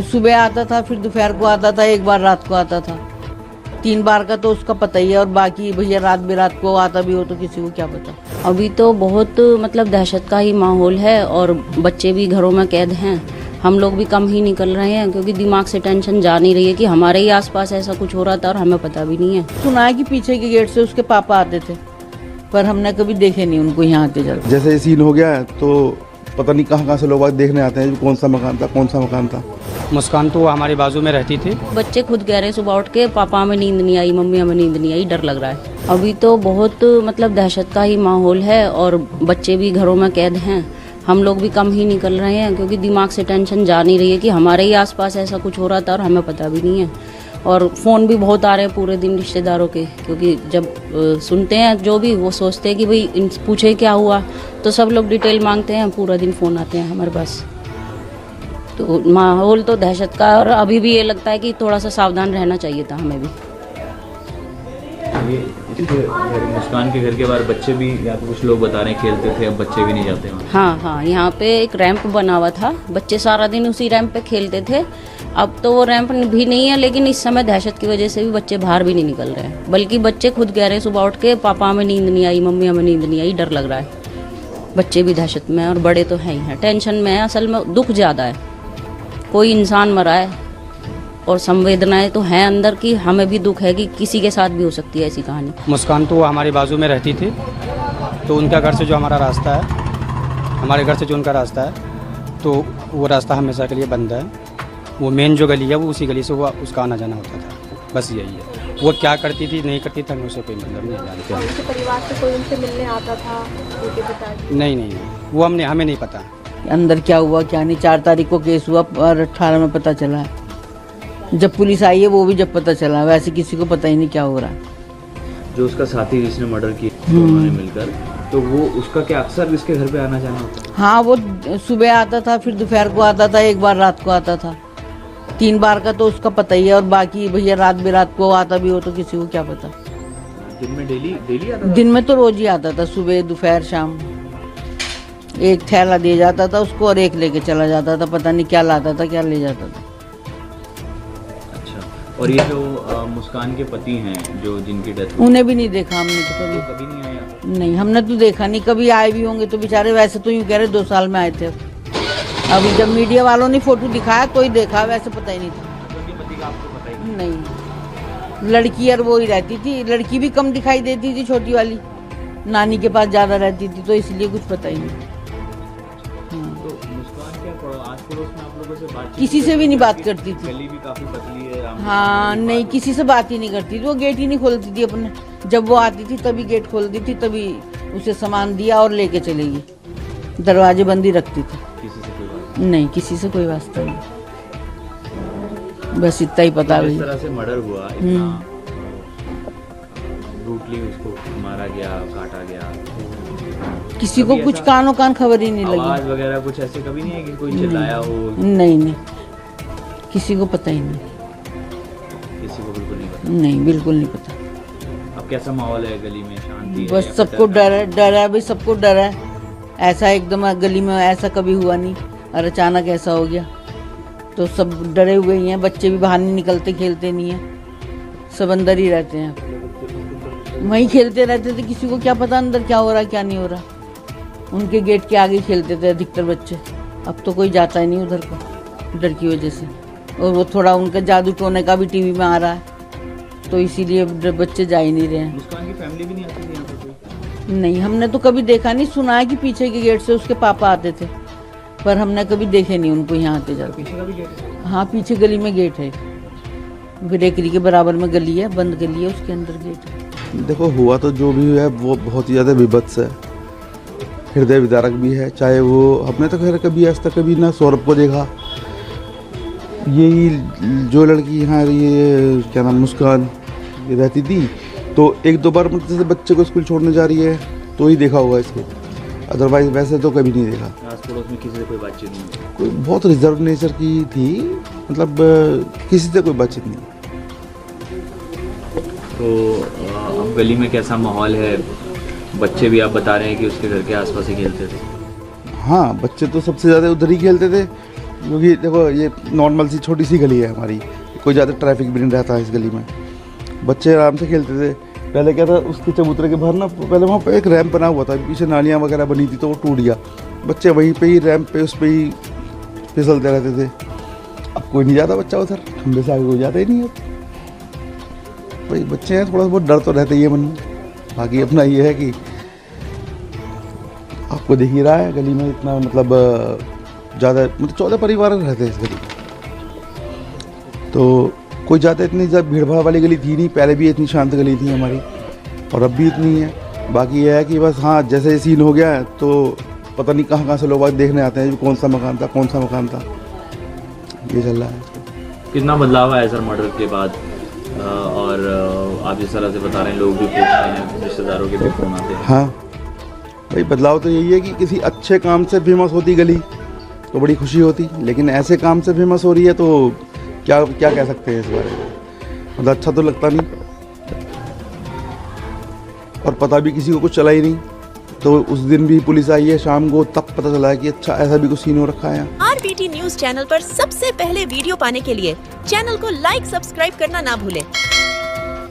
सुबह आता था, फिर दोपहर को आता था, एक बार रात को आता था। 3 बार का तो उसका पता ही है, और बाकी भैया रात बेरात को आता भी हो तो किसी को क्या पता। अभी तो बहुत मतलब दहशत का ही माहौल है और बच्चे भी घरों में कैद हैं। हम लोग भी कम ही निकल रहे हैं क्योंकि दिमाग से टेंशन जा नहीं रही है कि हमारे ही आसपास ऐसा कुछ हो रहा था और हमें पता भी नहीं है। सुना है कि पीछे के गेट से उसके पापा आते थे, पर हमने कभी देखे नहीं उनको यहाँ आते जाते। जैसे सीन हो गया है तो पता नहीं कहाँ से लोग देखने आते हैं कौन सा मकान था। मुस्कान तो हमारे बाजू में रहती थी। बच्चे खुद कह रहे हैं सुबह उठ के पापा हमें नींद नहीं आई, मम्मी हमें नींद नहीं आई, डर लग रहा है। अभी तो बहुत मतलब दहशत का ही माहौल है और बच्चे भी घरों में कैद हैं। हम लोग भी कम ही निकल रहे हैं क्योंकि दिमाग से टेंशन जा नहीं रही है कि हमारे ही आसपास ऐसा कुछ हो रहा था और हमें पता भी नहीं है। और फ़ोन भी बहुत आ रहे हैं पूरे दिन रिश्तेदारों के, क्योंकि जब सुनते हैं जो भी वो सोचते हैं कि भाई पूछे क्या हुआ, तो सब लोग डिटेल मांगते हैं, पूरा दिन फ़ोन आते हैं हमारे पास। तो माहौल तो दहशत का, और अभी भी ये लगता है कि थोड़ा सा सावधान रहना चाहिए था हमें भी। मुस्कान के घर के बाहर बच्चे भी, या तो कुछ लोग बता रहे हैं खेलते थे, अब बच्चे भी नहीं जाते वहाँ। हाँ, यहाँ पे एक रैंप बना हुआ था, बच्चे सारा दिन उसी रैंप पे खेलते थे। अब तो वो रैंप भी नहीं है, लेकिन इस समय दहशत की वजह से भी बच्चे बाहर भी नहीं निकल रहे हैं। बल्कि बच्चे खुद कह रहे हैं सुबह उठ के पापा हमें नींद नहीं आई, मम्मी हमें नींद नहीं आई, डर लग रहा है। बच्चे भी दहशत में हैं और बड़े तो हैं ही हैं, टेंशन में है। असल में दुख ज़्यादा है, कोई इंसान मरा है और संवेदनाएं तो हैं अंदर की। हमें भी दुख है कि किसी के साथ भी हो सकती है ऐसी कहानी। मुस्कान तो हमारे बाजू में रहती थी, तो उनका घर से जो हमारा रास्ता है, हमारे घर से जो उनका रास्ता है, तो वो रास्ता हमेशा के लिए बंद है। वो मेन जो गली है वो उसी गली से वो उसका आना जाना होता था, बस यही है। वो क्या करती थी नहीं करती थी हमें उससे कोई मतलब नहीं जानते। उनके परिवार से कोई उनसे मिलने आता था उनके पिताजी? नहीं, वो हमें नहीं पता अंदर क्या हुआ क्या नहीं। 4 तारीख को केस हुआ और 18 में पता चला है। जब पुलिस आई है वो भी जब पता चला, वैसे किसी को पता ही नहीं क्या हो रहा है। जो उसका साथी जिसने मर्डर किया उन्होंने मिलकर, तो वो उसका क्या अक्सर इसके घर पे आना जाना होता है? हाँ, वो सुबह आता था, फिर दोपहर को आता था, एक बार रात को आता था। 3 बार का तो उसका पता ही है, और बाकी भैया रात बेरात को आता भी हो तो किसी को क्या पता। दिन में डेली आता था? दिन में तो रोज ही आता था, सुबह दोपहर शाम। एक थैला दे जाता था उसको और एक लेके चला जाता था, पता नहीं क्या लाता था क्या ले जाता था। अच्छा, और ये जो मुस्कान के पति हैं जो जिनकी डेथ उन्हें भी नहीं देखा हमने तो कभी नहीं आया? नहीं, हमने तो देखा नहीं। कभी आए भी होंगे तो बेचारे, वैसे तो यूँ कह रहे 2 साल में आए थे। अभी जब मीडिया वालों ने फोटो दिखाया तो ही देखा, वैसे पता ही नहीं था। पति का आपको पता ही नहीं, लड़की और वो ही रहती थी। लड़की भी कम दिखाई देती थी, छोटी वाली नानी के पास ज्यादा रहती थी, तो इसलिए कुछ पता ही नहीं। तो मुस्कान क्या आस पड़ोस में आप लोगों से बातचीत किसी से भी नहीं बात करती थी। गली भी काफी पतली है। हाँ, नहीं, किसी से बात ही नहीं करती थी। वो गेट ही नहीं खोलती थी अपने। जब वो आती थी तभी गेट खोलती थी, तभी उसे सामान दिया और लेके चलेगी। दरवाजे बंद ही रखती थी। किसी से कोई बात नहीं, किसी से कोई वास्ता नहीं, बस इतना ही पता नहीं। है। इस तरह से मर्डर हुआ, इतना ब्रूटली उसको मारा गया, काटा गया, किसी को कुछ कानों कान खबर ही नहीं आवाज लगी। वगैरह कुछ ऐसे कभी नहीं है कि कोई चिल्लाया हो? नहीं, किसी को पता ही नहीं। किसी को बिल्कुल नहीं पता? नहीं, बिल्कुल नहीं पता। अब कैसा माहौल है गली में? शांति है बस या सबको फिर डर है भाई, सबको डर है। ऐसा एकदम गली में ऐसा कभी हुआ नहीं, और अचानक ऐसा हो गया तो सब डरे हुए ही हैं। बच्चे भी बाहर नहीं निकलते, खेलते नहीं हैं, सब अंदर ही रहते हैं। वहीं खेलते रहते थे, किसी को क्या पता अंदर क्या हो रहा है क्या नहीं हो रहा। उनके गेट के आगे खेलते थे अधिकतर बच्चे। अब तो कोई जाता ही नहीं उधर को, डर की वजह से। और वो थोड़ा उनका जादू टोने का भी टीवी में आ रहा है, तो इसीलिए बच्चे जा ही नहीं रहे हैं। मुस्कान की फैमिली भी नहीं आती थी यहाँ पे कोई? नहीं, हमने तो कभी देखा नहीं। सुना है कि पीछे के गेट से उसके पापा आते थे, पर हमने कभी देखे नहीं उनको यहाँ आते जाते। पीछे का भी गेट है? हाँ, पीछे गली में गेट है, बेकरी के बराबर में गली है, बंद गली है, उसके अंदर गेट है। देखो, हुआ तो जो भी है वो बहुत ही ज़्यादा विभत्स है, हृदय विदारक भी है। चाहे वो हमने तो खैर कभी आज तक कभी ना सौरभ को देखा, यही जो लड़की यहाँ ये क्या नाम मुस्कान रहती थी, तो 1-2 बार मतलब जैसे बच्चे को स्कूल छोड़ने जा रही है तो ही देखा होगा इसको, अदरवाइज वैसे तो कभी नहीं देखा। आस पड़ोस में किसी से कोई बातचीत नहीं? कोई बहुत रिजर्व नेचर की थी, मतलब किसी से कोई बातचीत नहीं। तो अब गली में कैसा माहौल है? बच्चे भी आप बता रहे हैं कि उसके घर के आसपास ही खेलते थे? हाँ, बच्चे तो सबसे ज़्यादा उधर ही खेलते थे, क्योंकि देखो ये नॉर्मल सी छोटी सी गली है हमारी, कोई ज़्यादा ट्रैफिक भी नहीं रहता है इस गली में, बच्चे आराम से खेलते थे। पहले क्या था, उसके चबूतरे के बाहर ना पहले वहाँ पे एक रैम्प बना हुआ था, पीछे नालियाँ वगैरह बनी थी तो वो टूट गया, बच्चे वहीं पे ही रैम्प पे उस पे ही फिसलते रहते थे। अब कोई नहीं जाता बच्चा उधर, खंबे से आगे कोई जाता ही नहीं है। भाई बच्चे हैं, थोड़ा बहुत डर तो रहता ही है मन में। बाकी अपना ये है कि आपको देख ही रहा है गली में इतना मतलब ज़्यादा मतलब 14 परिवार रहते हैं इस गली में, तो कोई ज़्यादा इतनी ज़्यादा भीड़ भाड़ वाली गली थी नहीं, पहले भी इतनी शांत गली थी हमारी और अब भी इतनी है। बाकी ये है कि बस हाँ, जैसे सीन हो गया है तो पता नहीं कहाँ से लोग देखने आते हैं कौन सा मकान था, ये चल रहा है। कितना बदलाव आया सर मर्डर के बाद? और आप जिस तरह से बता रहे हैं, लोग भी पूछते हैं, रिश्तेदारों के भी फोन आते हैं। हाँ भाई, बदलाव तो यही है कि किसी अच्छे काम से फेमस होती गली तो बड़ी खुशी होती, लेकिन ऐसे काम से फेमस हो रही है तो क्या क्या कह सकते हैं इस बारे में, मतलब अच्छा तो लगता नहीं। और पता भी किसी को कुछ चला ही नहीं, तो उस दिन भी पुलिस आई है शाम को, तब पता चला है कि अच्छा ऐसा भी कुछ सीन हो रखा है। RBT न्यूज चैनल पर सबसे पहले वीडियो पाने के लिए चैनल को लाइक सब्सक्राइब करना ना भूलें